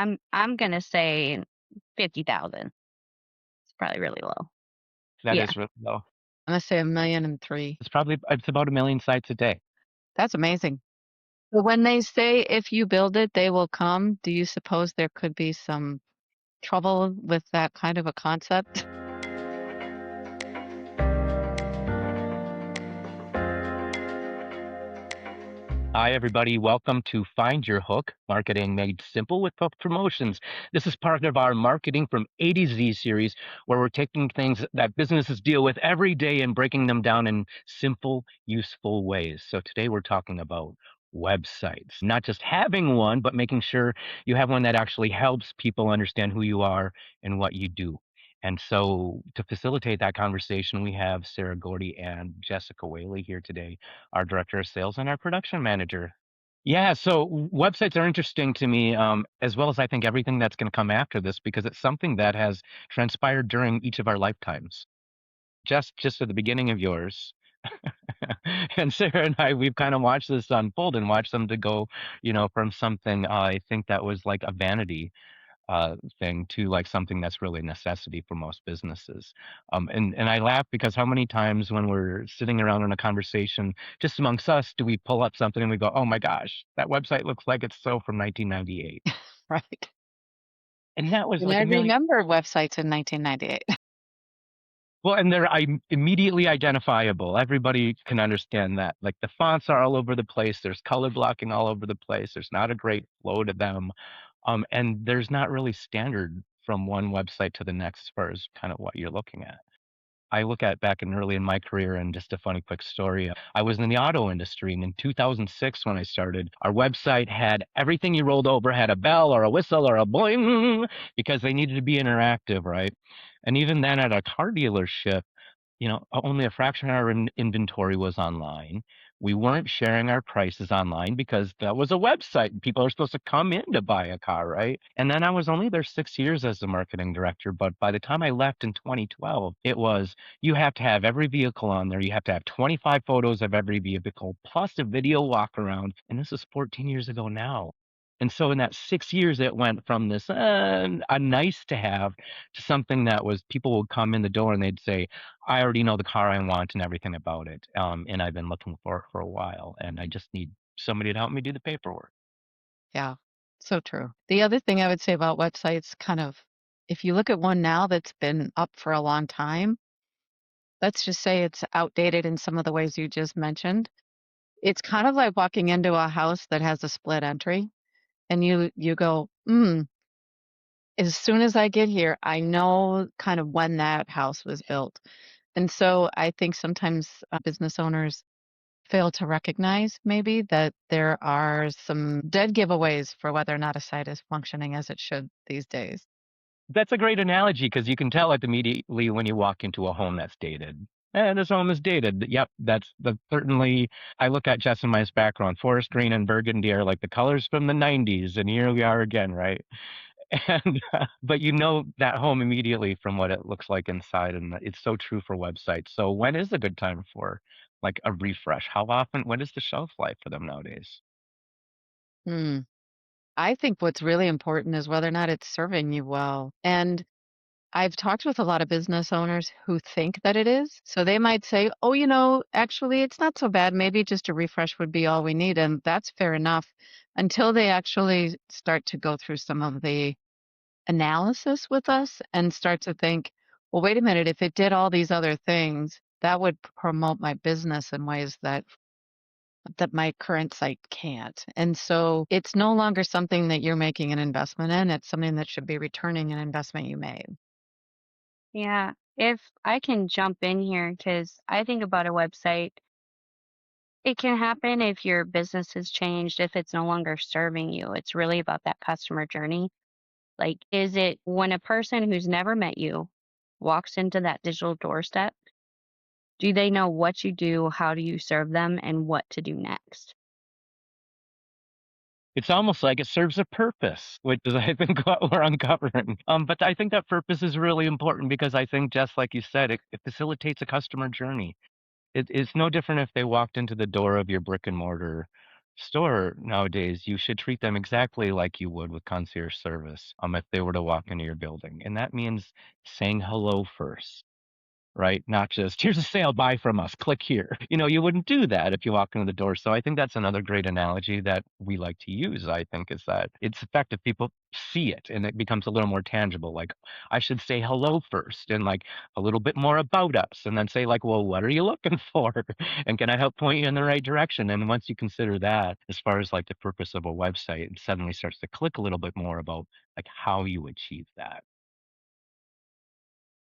I'm gonna say 50,000. It's probably really low. That Yeah. is really low. I'm gonna say 1,000,003. It's about 1,000,000 sites a day. That's amazing. But when they say if you build it, they will come, do you suppose there could be some trouble with that kind of a concept? Hi, everybody. Welcome to Find Your Hook, Marketing Made Simple with Hook Promotions. This is part of our Marketing from A to Z series, where we're taking things that businesses deal with every day and breaking them down in simple, useful ways. So today we're talking about websites, not just having one, but making sure you have one that actually helps people understand who you are and what you do. And so to facilitate that conversation, we have Sarah Gordy and Jessica Whaley here today, our director of sales and our production manager. Yeah, so websites are interesting to me, as well as I think everything that's going to come after this, because it's something that has transpired during each of our lifetimes. Just at the beginning of yours, and Sarah and I, we've kind of watched this unfold and watched them to go, from something I think that was like a vanity thing to like something that's really a necessity for most businesses. And I laugh because how many times when we're sitting around in a conversation just amongst us do we pull up something and we go, "Oh my gosh, that website looks like it's so from 1998." Right. And that was And like I a million. remember websites in 1998. Well, and they're immediately identifiable. Everybody can understand that. Like the fonts are all over the place. There's color blocking all over the place. There's not a great flow to them. And there's not really standard from one website to the next as far as kind of what you're looking at. I look at back in early in my career and just a funny quick story. I was in the auto industry, and in 2006 when I started, our website had everything you rolled over had a bell or a whistle or a boing because they needed to be interactive, right? And even then at a car dealership, only a fraction of our inventory was online. We weren't sharing our prices online because that was a website. People are supposed to come in to buy a car, right? And then I was only there 6 years as the marketing director. But by the time I left in 2012, it was you have to have every vehicle on there. You have to have 25 photos of every vehicle plus a video walk around. And this is 14 years ago now. And so in that 6 years, it went from this a nice to have to something that was people would come in the door and they'd say, I already know the car I want and everything about it. And I've been looking for it for a while, and I just need somebody to help me do the paperwork. Yeah, so true. The other thing I would say about websites, kind of, if you look at one now that's been up for a long time, let's just say it's outdated in some of the ways you just mentioned. It's kind of like walking into a house that has a split entry, and you go, as soon as I get here, I know kind of when that house was built. And so I think sometimes business owners fail to recognize maybe that there are some dead giveaways for whether or not a site is functioning as it should these days. That's a great analogy because you can tell it immediately when you walk into a home that's dated. And this home is dated. Yep, that's certainly. I look at Jess and my background. Forest green and burgundy are like the colors from the '90s, and here we are again, right? And but you know that home immediately from what it looks like inside, and it's so true for websites. So when is a good time for like a refresh? How often? When is the shelf life for them nowadays? Hmm. I think what's really important is whether or not it's serving you well. And I've talked with a lot of business owners who think that it is. So they might say, oh, actually, it's not so bad. Maybe just a refresh would be all we need. And that's fair enough until they actually start to go through some of the analysis with us and start to think, well, wait a minute, if it did all these other things, that would promote my business in ways that my current site can't. And so it's no longer something that you're making an investment in. It's something that should be returning an investment you made. Yeah. If I can jump in here, because I think about a website, it can happen if your business has changed, if it's no longer serving you. It's really about that customer journey. Like, is it when a person who's never met you walks into that digital doorstep, do they know what you do, how do you serve them, and what to do next? It's almost like it serves a purpose, which is I think what we're uncovering. But I think that purpose is really important because I think just like you said, it facilitates a customer journey. It's no different if they walked into the door of your brick and mortar store nowadays, you should treat them exactly like you would with concierge service, if they were to walk into your building. And that means saying hello first, right? Not just, here's a sale, buy from us, click here. You wouldn't do that if you walk into the door. So I think that's another great analogy that we like to use, I think, is that it's effective. People see it and it becomes a little more tangible. Like, I should say hello first and like a little bit more about us and then say, like, well, what are you looking for? And can I help point you in the right direction? And once you consider that, as far as like the purpose of a website, it suddenly starts to click a little bit more about like how you achieve that.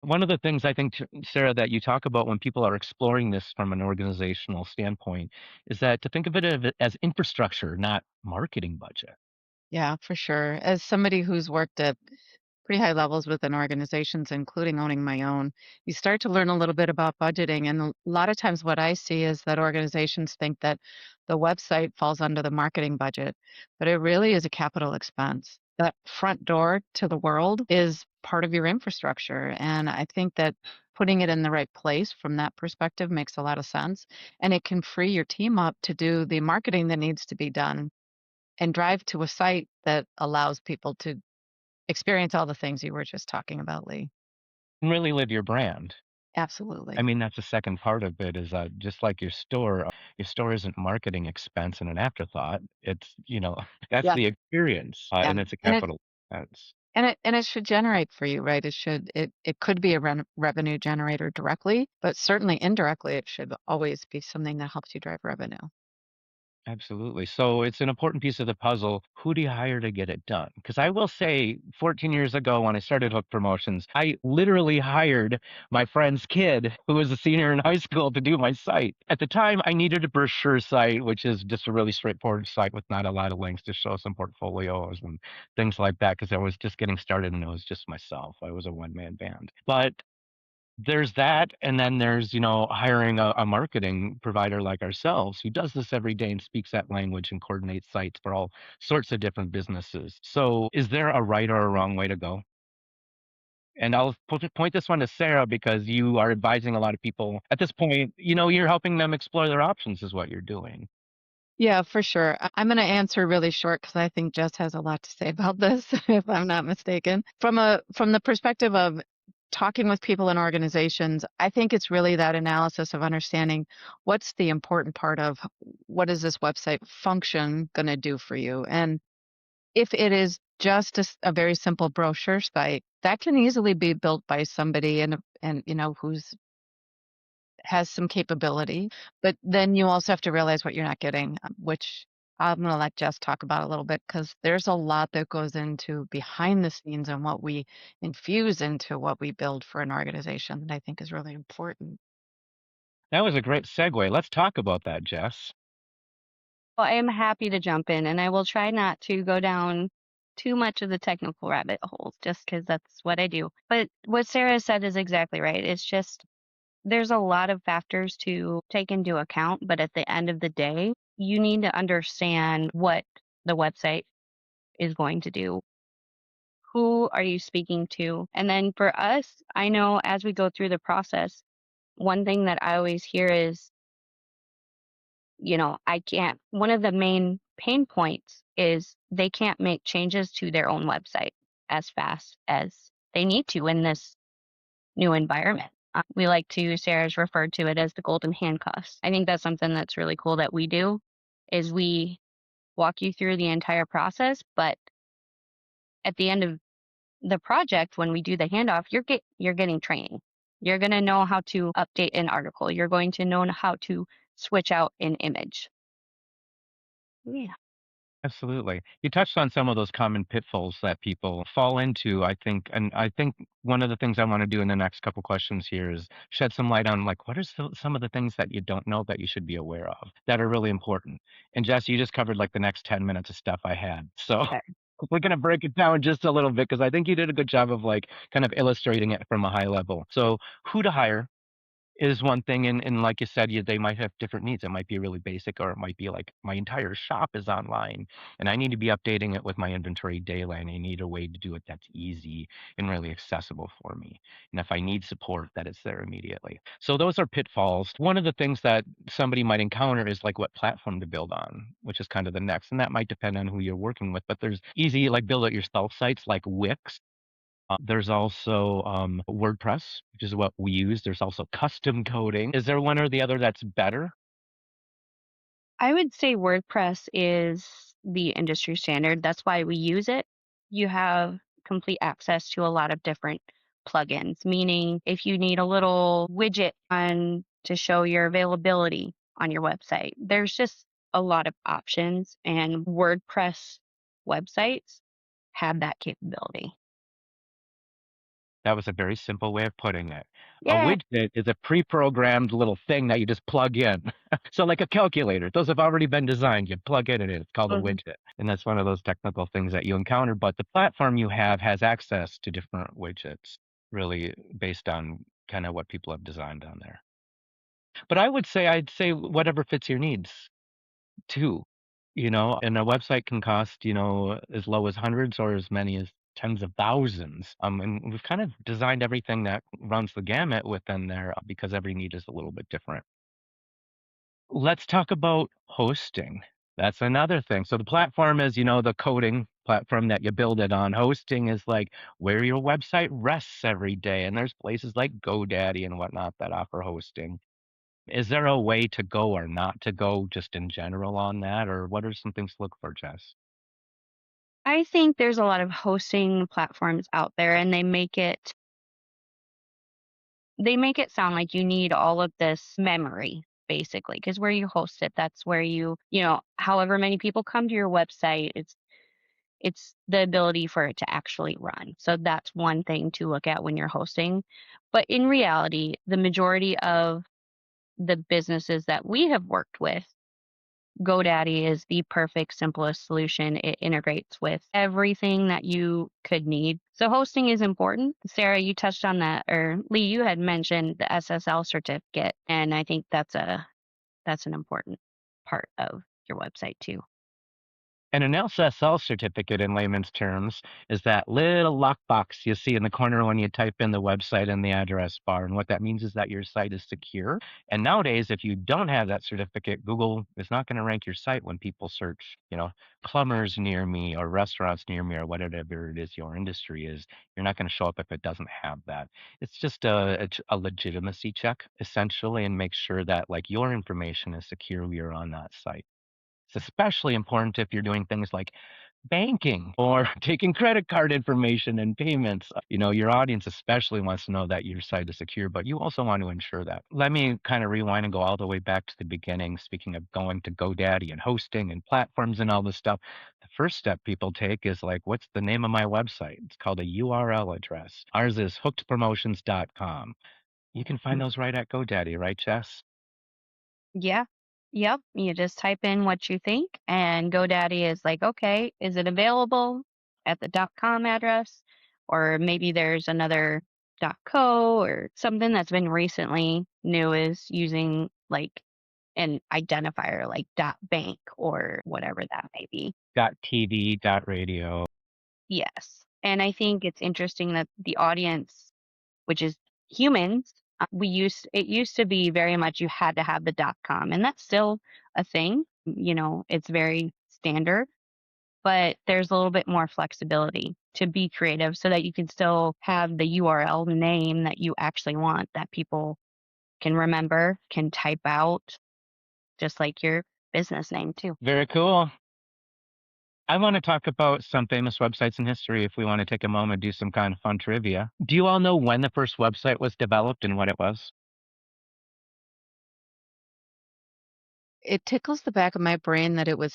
One of the things I think, Sarah, that you talk about when people are exploring this from an organizational standpoint is that to think of it as infrastructure, not marketing budget. Yeah, for sure. As somebody who's worked at pretty high levels within organizations, including owning my own, you start to learn a little bit about budgeting. And a lot of times, what I see is that organizations think that the website falls under the marketing budget, but it really is a capital expense. That front door to the world is part of your infrastructure. And I think that putting it in the right place from that perspective makes a lot of sense. And it can free your team up to do the marketing that needs to be done and drive to a site that allows people to experience all the things you were just talking about, Lee. And really live your brand. I Absolutely. mean, that's the second part of it is just like your store isn't marketing expense and an afterthought. It's, that's Yeah. the experience, Yeah. and it's a And it capital expense. and it should generate for you, right? It could be a revenue generator directly, but certainly indirectly it should always be something that helps you drive revenue. Absolutely. So it's an important piece of the puzzle. Who do you hire to get it done? Because I will say, 14 years ago, when I started Hook Promotions, I literally hired my friend's kid, who was a senior in high school, to do my site. At the time, I needed a brochure site, which is just a really straightforward site with not a lot of links to show some portfolios and things like that, because I was just getting started and it was just myself. I was a one-man band. But there's that, and then there's, hiring a marketing provider like ourselves who does this every day and speaks that language and coordinates sites for all sorts of different businesses. So is there a right or a wrong way to go? And I'll point this one to Sarah because you are advising a lot of people at this point. You're helping them explore their options, is what you're doing. Yeah, for sure. I'm going to answer really short because I think Jess has a lot to say about this, if I'm not mistaken. From the perspective of talking with people in organizations, I think it's really that analysis of understanding what's the important part of what is this website function going to do for you. And if it is just a very simple brochure site, that can easily be built by somebody and who's has some capability, but then you also have to realize what you're not getting, which I'm going to let Jess talk about a little bit because there's a lot that goes into behind the scenes and what we infuse into what we build for an organization that I think is really important. That was a great segue. Let's talk about that, Jess. Well, I am happy to jump in, and I will try not to go down too much of the technical rabbit holes just because that's what I do. But what Sarah said is exactly right. It's just there's a lot of factors to take into account, but at the end of the day, you need to understand what the website is going to do. Who are you speaking to? And then for us, I know as we go through the process, one thing that I always hear is, I can't, one of the main pain points is they can't make changes to their own website as fast as they need to in this new environment. We like to, Sarah's referred to it as the golden handcuffs. I think that's something that's really cool that we do is we walk you through the entire process, but at the end of the project, when we do the handoff, you're getting training. You're going to know how to update an article. You're going to know how to switch out an image. Yeah. Absolutely. You touched on some of those common pitfalls that people fall into, I think, and I think one of the things I want to do in the next couple questions here is shed some light on like what are some of the things that you don't know that you should be aware of that are really important. And Jess, you just covered like the next 10 minutes of stuff I had. So Okay. we're going to break it down just a little bit because I think you did a good job of like kind of illustrating it from a high level. So who to hire, is one thing, and like you said, they might have different needs. It might be really basic, or it might be like my entire shop is online, and I need to be updating it with my inventory daily, and I need a way to do it that's easy and really accessible for me. And if I need support, that it's there immediately. So those are pitfalls. One of the things that somebody might encounter is like what platform to build on, which is kind of the next, and that might depend on who you're working with. But there's easy like build it yourself sites like Wix. There's also WordPress, which is what we use. There's also custom coding. Is there one or the other that's better? I would say WordPress is the industry standard. That's why we use it. You have complete access to a lot of different plugins, meaning if you need a little widget on to show your availability on your website, there's just a lot of options, and WordPress websites have that capability. That was a very simple way of putting it. A Yeah. widget is a pre-programmed little thing that you just plug in. So like a calculator, those have already been designed. You plug it in and it's called a Mhm. widget. And that's one of those technical things that you encounter. But the platform you have has access to different widgets, really based on kind of what people have designed on there. But I'd say whatever fits your needs too, and a website can cost, as low as hundreds or as many as tens of thousands. And we've kind of designed everything that runs the gamut within there because every need is a little bit different. Let's talk about hosting. That's another thing. So the platform is, the coding platform that you build it on. Hosting is like where your website rests every day. And there's places like GoDaddy and whatnot that offer hosting. Is there a way to go or not to go just in general on that, or what are some things to look for, Jess? I think there's a lot of hosting platforms out there, and they make it sound like you need all of this memory basically, because where you host it, that's where however many people come to your website, it's the ability for it to actually run. So that's one thing to look at when you're hosting. But in reality, the majority of the businesses that we have worked with, GoDaddy is the perfect, simplest solution. It integrates with everything that you could need. So hosting is important. Sarah, you touched on that, or Lee, you had mentioned the SSL certificate, and I think that's an important part of your website too. And an SSL certificate in layman's terms is that little lockbox you see in the corner when you type in the website in the address bar. And what that means is that your site is secure. And nowadays, if you don't have that certificate, Google is not going to rank your site when people search, plumbers near me or restaurants near me or whatever it is your industry is. You're not going to show up if it doesn't have that. It's just a legitimacy check, essentially, and make sure that like your information is secure when you're on that site. It's especially important if you're doing things like banking or taking credit card information and payments. Your audience especially wants to know that your site is secure, but you also want to ensure that. Let me kind of rewind and go all the way back to the beginning. Speaking of going to GoDaddy and hosting and platforms and all this stuff, the first step people take is like, what's the name of my website? It's called a URL address. Ours is hookedpromotions.com. You can find those right at GoDaddy, right, Jess? Yeah. Yep. You just type in what you think, and GoDaddy is like, okay, is it available at the .com address? Or maybe there's another .co, or something that's been recently new is using like an identifier like .bank or whatever that may be. .tv, .radio. Yes. And I think it's interesting that the audience, which is humans, it used to be very much you had to have the .com, and that's still a thing. It's very standard, but there's a little bit more flexibility to be creative so that you can still have the URL name that you actually want, that people can remember, can type out, just like your business name too. Very cool. I want to talk about some famous websites in history if we want to take a moment, do some kind of fun trivia. Do you all know when the first website was developed and what it was? It tickles the back of my brain that it was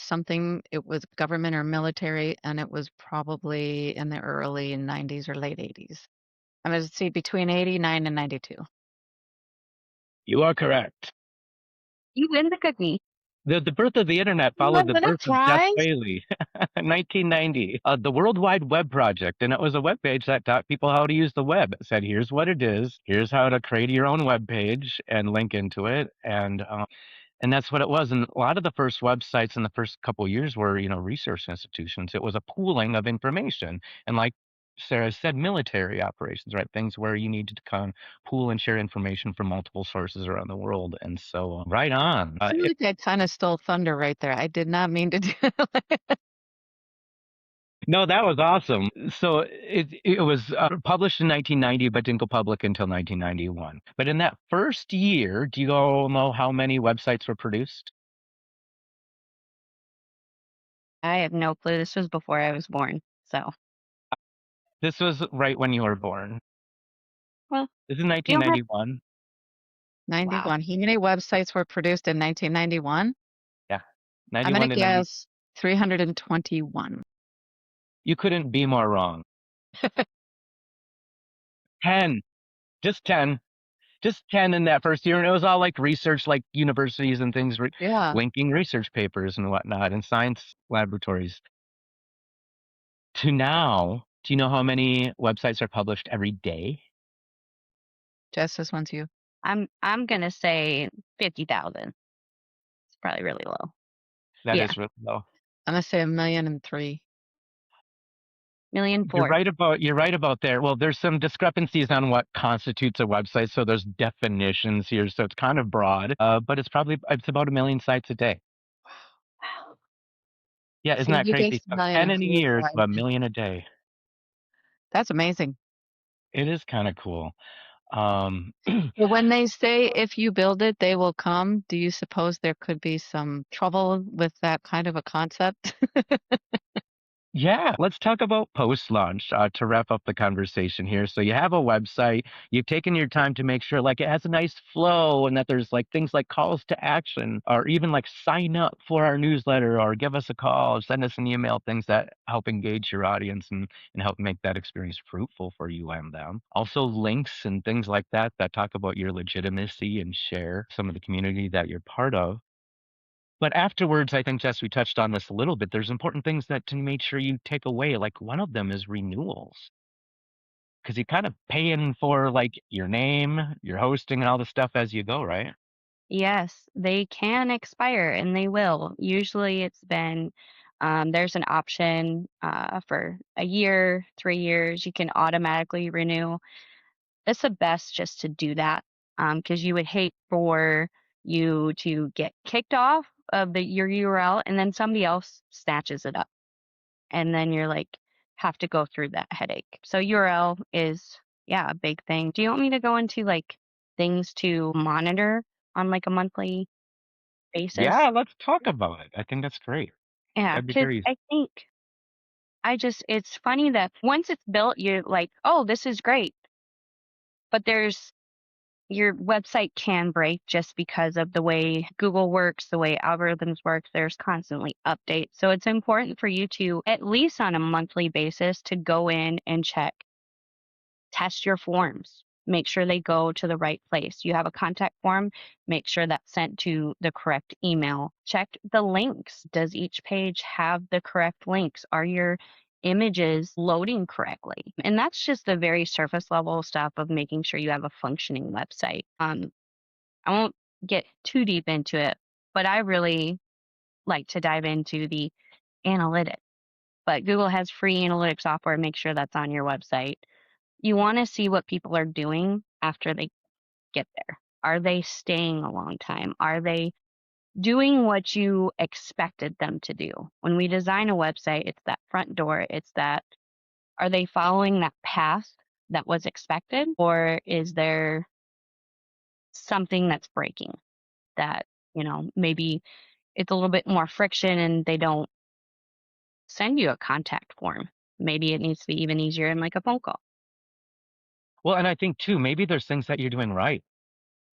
government or military, and it was probably in the early 90s or late 80s. I'm gonna say between 89 and 92. You are correct. You win the cookie. The birth of the internet You followed won the a birth of Jeff prize? Whaley, 1990. The World Wide Web Project, and it was a web page that taught people how to use the web. It said, "Here's what it is. Here's how to create your own web page and link into it." And that's what it was. And a lot of the first websites in the first couple of years were, research institutions. It was a pooling of information, and like Sarah said, military operations, right? Things where you need to kind of pool and share information from multiple sources around the world. And so, right on. I feel like I kinda stole thunder right there. I did not mean to do No, that was awesome. So it was published in 1990, but didn't go public until 1991. But in that first year, do you all know how many websites were produced? I have no clue. This was before I was born. So, This was right when you were born. well, This is you don't have 1991. wow. 91. How many websites were produced in 1991? Yeah, I'm gonna 91 to 90. guess 321. You couldn't be more wrong. 10, just 10, just 10 in that first year. And it was all like research, like universities and things Yeah. linking research papers and whatnot and science laboratories. To now, do you know how many websites are published every day? Jess, this one's you. I'm gonna say 50,000. It's probably really low. That Yeah, is really low. I'm gonna say 1,000,003. million You're four. right about you're right about there. Well, there's some discrepancies on what constitutes a website, so there's definitions here, so it's kind of broad. But it's about 1 million sites a day. Wow. Yeah, isn't See, that you crazy? guessed So 10 in a 1,000,003, so year to I 1 million a day. that's amazing. It is kind of cool. Um, So when they say if you build it, they will come, do you suppose there could be some trouble with that kind of a concept? Yeah, let's talk about post-launch to wrap up the conversation here. So you have a website, you've taken your time to make sure like it has a nice flow and that there's like things like calls to action or even like sign up for our newsletter or give us a call, send us an email, things that help engage your audience and help make that experience fruitful for you and them. Also links and things like that that talk about your legitimacy and share some of the community that you're part of. But afterwards, I think, Jess, we touched on this a little bit. There's important things that to make sure you take away. Like one of them is renewals, because you're kind of paying for like your name, your hosting, and all the stuff as you go, right? Yes, they can expire and they will. Usually it's been there's an option for a year, 3 years. You can automatically renew. It's the best just to do that because you would hate for you to get kicked off of your URL and then somebody else snatches it up. And then you're like, have to go through that headache. So URL is, yeah, a big thing. Do you want me to go into like things to monitor on like a monthly basis? Yeah, let's talk about it. I think that's great. Yeah, That'd be because very I think it's funny that once it's built, you're like, oh, this is great. But your website can break just because of the way Google works, the way algorithms work. There's constantly updates. So it's important for you to, at least on a monthly basis, to go in and check, test your forms. Make sure they go to the right place. You have a contact form, make sure that's sent to the correct email. Check the links. Does each page have the correct links? Are your images loading correctly? And that's just the very surface level stuff of making sure you have a functioning website. I won't get too deep into it, but I really like to dive into the analytics. But Google has free analytics software. Make sure that's on your website. You want to see what people are doing after they get there. Are they staying a long time? Are they doing what you expected them to do? When we design a website, it's that front door. It's that, are they following that path that was expected? Or is there something that's breaking that, maybe it's a little bit more friction and they don't send you a contact form? Maybe it needs to be even easier in like a phone call. well, and I think too, maybe there's things that you're doing right.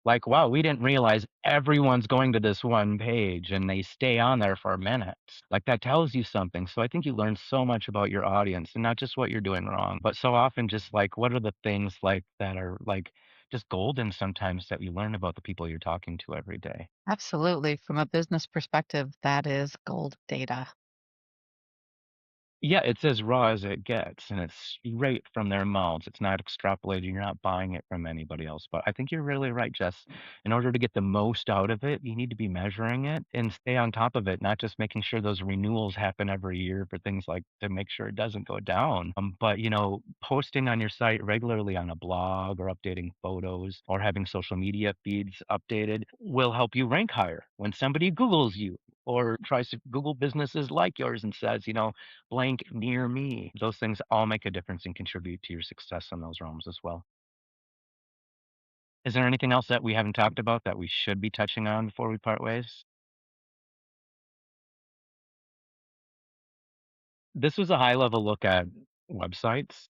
Like, wow, we didn't realize everyone's going to this one page and they stay on there for minutes. Like that tells you something. So I think you learn so much about your audience and not just what you're doing wrong, but so often just like what are the things like that are like just golden sometimes that you learn about the people you're talking to every day. Absolutely. From a business perspective, that is gold data. Yeah, it's as raw as it gets, and it's straight from their mouths. It's not extrapolated. You're not buying it from anybody else. But I think you're really right, Jess. In order to get the most out of it, you need to be measuring it and stay on top of it, not just making sure those renewals happen every year for things like to make sure it doesn't go down. But posting on your site regularly on a blog or updating photos or having social media feeds updated will help you rank higher when somebody Googles you or tries to Google businesses like yours and says, blank near me. Those things all make a difference and contribute to your success in those realms as well. Is there anything else that we haven't talked about that we should be touching on before we part ways? This was a high level look at websites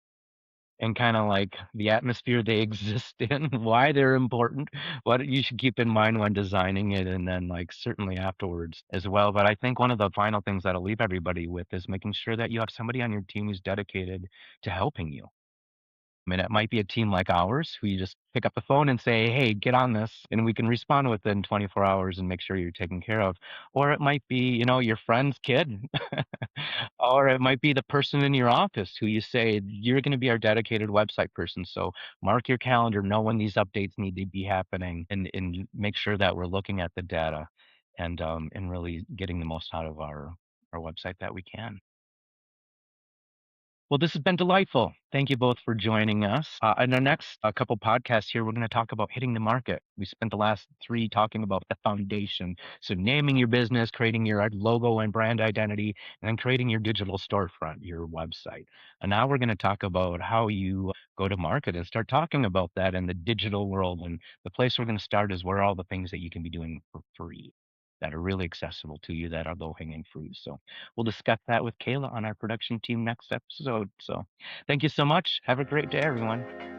and kind of like the atmosphere they exist in, why they're important, what you should keep in mind when designing it, and then like certainly afterwards as well. But I think one of the final things that'll leave everybody with is making sure that you have somebody on your team who's dedicated to helping you. I mean, it might be a team like ours who you just pick up the phone and say, "Hey, get on this," and we can respond within 24 hours and make sure you're taken care of. Or it might be, your friend's kid, or it might be the person in your office who you say, "You're going to be our dedicated website person. So mark your calendar, know when these updates need to be happening, and make sure that we're looking at the data and really getting the most out of our website that we can." Well, this has been delightful. Thank you both for joining us. In our next couple podcasts here, we're going to talk about hitting the market. We spent the last three talking about the foundation. So, naming your business, creating your logo and brand identity, and then creating your digital storefront, your website. And now we're going to talk about how you go to market and start talking about that in the digital world. And the place we're going to start is where all the things that you can be doing for free that are really accessible to you that are low hanging fruit. So, we'll discuss that with Kayla on our production team next episode. So thank you so much. Have a great day, everyone.